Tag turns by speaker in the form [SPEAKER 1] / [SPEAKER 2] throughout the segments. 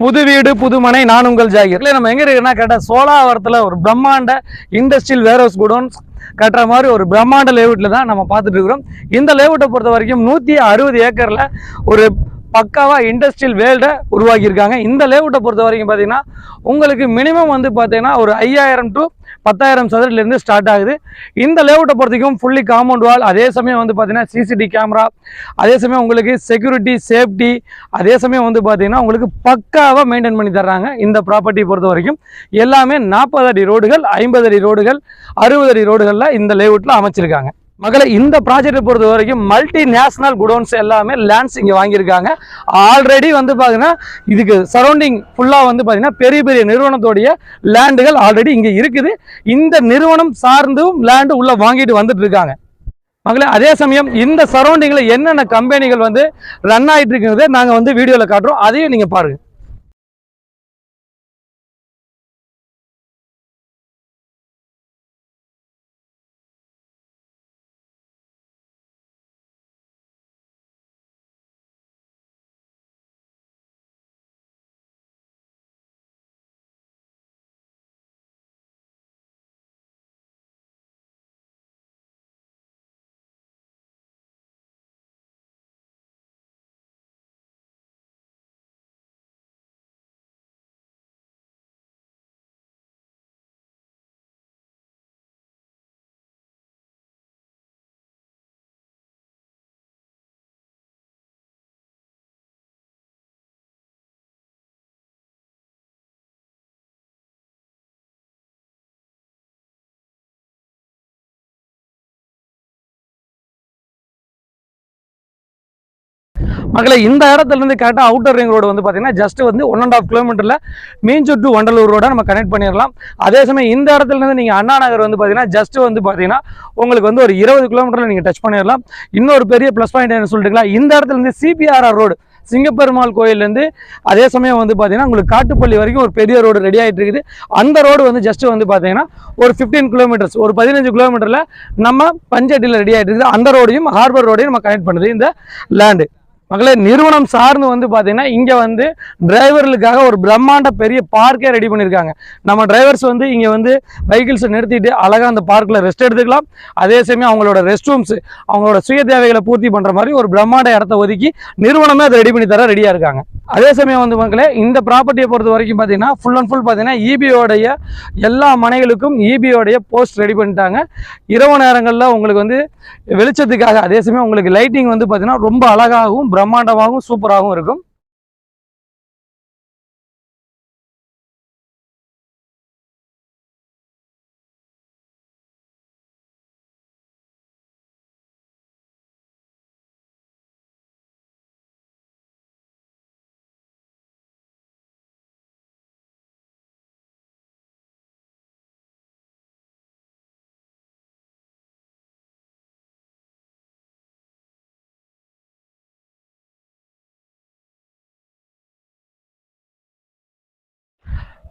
[SPEAKER 1] புது வீடு புதுமனை நான் உங்கள் ஜாகிர். நம்ம எங்க இருக்குன்னா கேட்டா சோழாவரத்துல ஒரு பிரம்மாண்ட இண்டஸ்ட்ரியல் வேர்ஹவுஸ் குடோன்ஸ் கட்டுற மாதிரி ஒரு பிரம்மாண்ட லேஅவுட்ல தான் நம்ம பார்த்துட்டு இருக்கிறோம். இந்த லேஅவுட்டை பொறுத்த வரைக்கும் 160 ஏக்கர்ல ஒரு பக்காவா இண்டஸ்ட்ரியல் வேல்டை உருவாக்கியிருக்காங்க. இந்த லேஅவுட்டை பொறுத்த வரைக்கும் பார்த்தீங்கன்னா உங்களுக்கு மினிமம் வந்து பார்த்தீங்கன்னா ஒரு 5000 to 10,000 சதுரத்திலிருந்து ஸ்டார்ட் ஆகுது. இந்த லேஅவுட்டை பொறுத்தவரைக்கும் ஃபுல்லி காம்பவுண்ட் வால், அதே சமயம் வந்து பார்த்தீங்கன்னா சிசிடிவி கேமரா, அதே சமயம் உங்களுக்கு செக்யூரிட்டி சேஃப்டி, அதே சமயம் வந்து பார்த்தீங்கன்னா உங்களுக்கு பக்காவாக மெயின்டைன் பண்ணி தர்றாங்க. இந்த ப்ராப்பர்ட்டி பொறுத்த வரைக்கும் எல்லாமே 40 அடி ரோடுகள், 50 அடி ரோடுகள், 60 அடி ரோடுகளில் இந்த லேஅவுட்டில் அமைச்சிருக்காங்க. மக்களை இந்த ப்ராஜெக்டை பொறுத்த வரைக்கும் மல்டி நேஷனல் குடோன்ஸ் எல்லாமே லேண்ட்ஸ் இங்கே வாங்கியிருக்காங்க. ஆல்ரெடி வந்து பார்த்தீங்கன்னா இதுக்கு சரௌண்டிங் ஃபுல்லாக வந்து பார்த்தீங்கன்னா பெரிய பெரிய நிறுவனத்தோடைய லேண்டுகள் ஆல்ரெடி இங்கே இருக்குது. இந்த நிறுவனம் சார்ந்தும் லேண்டு உள்ளே வாங்கிட்டு வந்துட்டு இருக்காங்க. மக்களை அதே சமயம் இந்த சரௌண்டிங்கில் என்னென்ன கம்பெனிகள் வந்து ரன் ஆகிட்டு இருக்கிறத நாங்கள் வந்து வீடியோவில் காட்டுறோம், அதையும் நீங்கள் பாருங்கள். மக்களை இந்த இடத்துல இருந்து கரெக்டாக அவுட்டர் ரிங் ரோடு வந்து பார்த்தீங்கன்னா ஜஸ்ட் வந்து 1.5 கிலோமீட்டரில் மீஞ்சூர் டு வண்டலூர் ரோட நம்ம கனெக்ட் பண்ணிடலாம். அதே சமயம் இந்த இடத்துல இருந்து நீங்கள் அண்ணா நகர் வந்து பார்த்தீங்கன்னா ஜஸ்ட் வந்து பார்த்தீங்கன்னா உங்களுக்கு வந்து ஒரு 20 கிலோமீட்டரில் நீங்கள் டச் பண்ணிடலாம். இன்னொரு பெரிய ப்ளஸ் பாயிண்ட் என்ன சொல்லிட்டுங்களா, இந்த இடத்துல இருந்து சிபிஆர்ஆர் ரோடு சிங்கப்பெருமாள் கோயிலேருந்து அதே சமயம் வந்து பார்த்தீங்கன்னா உங்களுக்கு காட்டுப்பள்ளி வரைக்கும் ஒரு பெரிய ரோடு ரெடி ஆகிட்டு இருக்குது. அந்த ரோடு வந்து ஜஸ்ட் வந்து பார்த்தீங்கன்னா ஒரு 15 கிலோமீட்டர்ஸ், ஒரு 15 கிலோமீட்டரில் நம்ம பஞ்சட்டியில் ரெடி ஆகிட்டு இருக்குது. அந்த ரோடையும் ஹார்பர் ரோடையும் நம்ம கனெக்ட் பண்ணுது இந்த லேண்டு. மக்களை நிறுவனம் சார்ந்து வந்து பார்த்தீங்கன்னா இங்கே வந்து டிரைவர்களுக்காக ஒரு பிரம்மாண்ட பெரிய பார்க்கே ரெடி பண்ணியிருக்காங்க. நம்ம டிரைவர்ஸ் வந்து இங்கே வந்து வெஹிக்கிள்ஸை நிறுத்திட்டு அழகாக அந்த பார்க்கில் ரெஸ்ட் எடுத்துக்கலாம். அதே சமயம் அவங்களோட ரெஸ்ட் ரூம்ஸ், அவங்களோட சுய தேவைகளை பூர்த்தி பண்ணுற மாதிரி ஒரு பிரம்மாண்ட இடத்த ஒதுக்கி நிறுவனமே அதை ரெடி பண்ணி தர ரெடியாக இருக்காங்க. அதே சமயம் வந்து மக்களே இந்த ப்ராப்பர்ட்டியை பொறுத்த வரைக்கும் பார்த்தீங்கன்னா ஃபுல் அண்ட் ஃபுல் பார்த்தீங்கன்னா இபியோடைய எல்லா மனைகளுக்கும் இபியோடைய போஸ்ட் ரெடி பண்ணிட்டாங்க. இரவு நேரங்களில் உங்களுக்கு வந்து வெளிச்சத்துக்காக, அதே சமயம் உங்களுக்கு லைட்டிங் வந்து பார்த்தீங்கன்னா ரொம்ப அழகாகவும் பிரம்மாண்டமாகவும் சூப்பராகவும் இருக்கும்.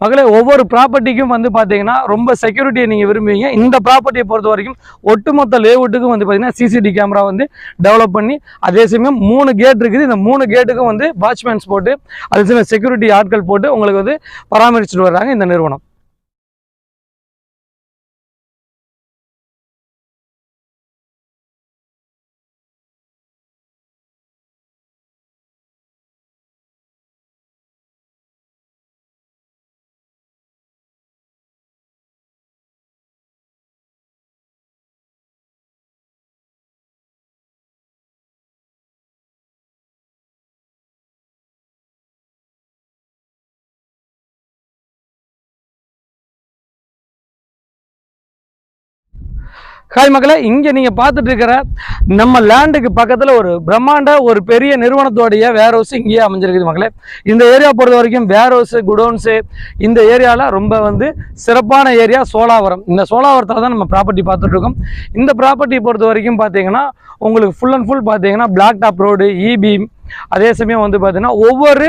[SPEAKER 1] மகளே ஒவ்வொரு ப்ராப்பர்ட்டிக்கும் வந்து பார்த்தீங்கன்னா ரொம்ப செக்யூரிட்டியை நீங்கள் விரும்புவீங்க. இந்த ப்ராப்பர்ட்டியை பொறுத்த வரைக்கும் ஒட்டுமொத்த லேஅவுட்டுக்கும் வந்து பார்த்தீங்கன்னா சிசிடிவி கேமரா வந்து டெவலப் பண்ணி, அதே சமயம் 3 கேட் இருக்குது. இந்த 3 கேட்டுக்கும் வந்து வாட்ச்மேன்ஸ் போட்டு, அதே சமயம் செக்யூரிட்டி ஆட்கள் போட்டு உங்களுக்கு வந்து பராமரிச்சுட்டு வர்றாங்க இந்த நிறுவனம். ஹாய் மக்களே, இங்கே நீங்கள் பார்த்துட்டு இருக்கிற நம்ம லேண்டுக்கு பக்கத்தில் ஒரு பிரம்மாண்ட ஒரு பெரிய நிறுவனத்தோடைய வேர்ஹவுஸ் இங்கேயே அமைஞ்சிருக்குது மக்களே. இந்த ஏரியா பொறுத்த வரைக்கும் வேர்ஹவுஸு, குடோன்ஸு, இந்த ஏரியாவில் ரொம்ப வந்து சிறப்பான ஏரியா சோழாவரம். இந்த சோழாவரத்தில் தான் நம்ம ப்ராப்பர்ட்டி பார்த்துட்ருக்கோம். இந்த ப்ராப்பர்ட்டி பொறுத்த வரைக்கும் பார்த்தீங்கன்னா உங்களுக்கு ஃபுல் அண்ட் ஃபுல் பார்த்தீங்கன்னா பிளாக் டாப் ரோடு, இபி, அதே சமயம் வந்து பார்த்தீங்கன்னா ஒவ்வொரு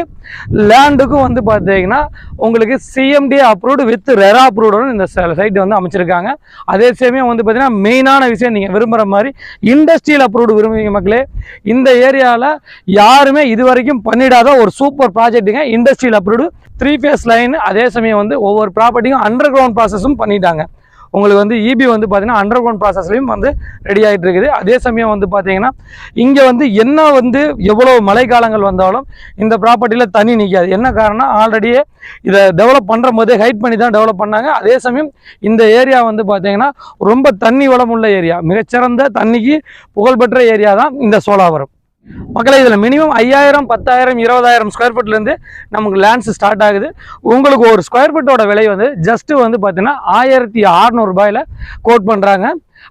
[SPEAKER 1] லேண்டுக்கும் வந்து பார்த்தீங்கன்னா உங்களுக்கு CMD approved with RERA approved இந்த சைட் வந்து அமைச்சிருக்காங்க. அதே சமயம் வந்து பார்த்தீங்கன்னா மெயினான விஷயம் நீங்கள் விரும்புகிற மாதிரி இண்டஸ்ட்ரியல் அப்ரூவ்டு விரும்புவீங்க மக்களே. இந்த ஏரியாவில் யாருமே இது வரைக்கும் பண்ணிடாத ஒரு சூப்பர் ப்ராஜெக்ட்டுங்க இண்டஸ்ட்ரியல் அப்ரூவ்டு 3 phase லைன். அதே சமயம் வந்து ஒவ்வொரு ப்ராப்பர்ட்டியும் அண்டர் கிரவுண்ட் ப்ராசஸும் பண்ணிட்டாங்க. உங்களுக்கு வந்து இபி வந்து பார்த்தீங்கன்னா அண்டர் கிரவுண்ட் ப்ராசஸ்லையும் வந்து ரெடி ஆகிட்டு இருக்குது. அதே சமயம் வந்து பார்த்தீங்கன்னா இங்கே வந்து என்ன வந்து எவ்வளோ மழைக்காலங்கள் வந்தாலும் இந்த ப்ராப்பர்ட்டியில் தண்ணி நிற்காது. என்ன காரணம், ஆல்ரெடியே இதை டெவலப் பண்ணுற போதே ஹைட் பண்ணி தான் டெவலப் பண்ணாங்க. அதே சமயம் இந்த ஏரியா வந்து பார்த்தீங்கன்னா ரொம்ப தண்ணி வளம் உள்ள ஏரியா, மிகச்சிறந்த தண்ணிக்கு புகழ்பெற்ற ஏரியா தான் இந்த சோழாவரம். மக்களை இதில் மினிமம் 5000, 10,000, 20,000 ஸ்கொயர் ஃபீட்லேருந்து நமக்கு லேண்ட்ஸ் ஸ்டார்ட் ஆகுது. உங்களுக்கு ஒரு ஸ்கொயர் ஃபீட்டோட விலை வந்து ஜஸ்ட்டு வந்து பார்த்தீங்கன்னா 1600 ரூபாயில் கோட் பண்ணுறாங்க.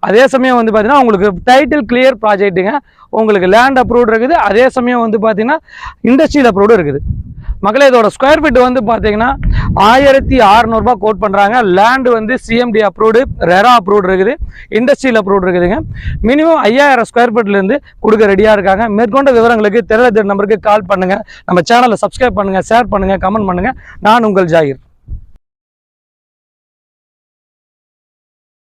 [SPEAKER 1] அதே சமயம் வந்து பார்த்தீங்கன்னா உங்களுக்கு டைட்டில் கிளியர் ப்ராஜெக்ட்டுங்க, உங்களுக்கு லேண்ட் அப்ரூவ்டு இருக்குது. அதே சமயம் வந்து பார்த்தீங்கன்னா இண்டஸ்ட்ரியல் அப்ரூவ்டு இருக்குது. மக்களே இதோட ஸ்கொயர் ஃபீட் வந்து பார்த்தீங்கன்னா 1600 ரூபாய் கோட் பண்ணுறாங்க. லேண்டு வந்து சிஎம்டி அப்ரூவ்டு, ரெரா அப்ரூவ்டு இருக்குது, இண்டஸ்ட்ரியல் அப்ரூவ்டு இருக்குதுங்க. மினிமம் 5000 ஸ்கொயர் ஃபீட்லேருந்து கொடுக்க ரெடியாக இருக்காங்க. மேற்கொண்ட விவரங்களுக்கு தெரியல நம்பருக்கு கால் பண்ணுங்கள். நம்ம சேனலை சப்ஸ்கிரைப் பண்ணுங்கள், ஷேர் பண்ணுங்கள், கமெண்ட் பண்ணுங்கள். நான் உங்கள் ஜாகிர்.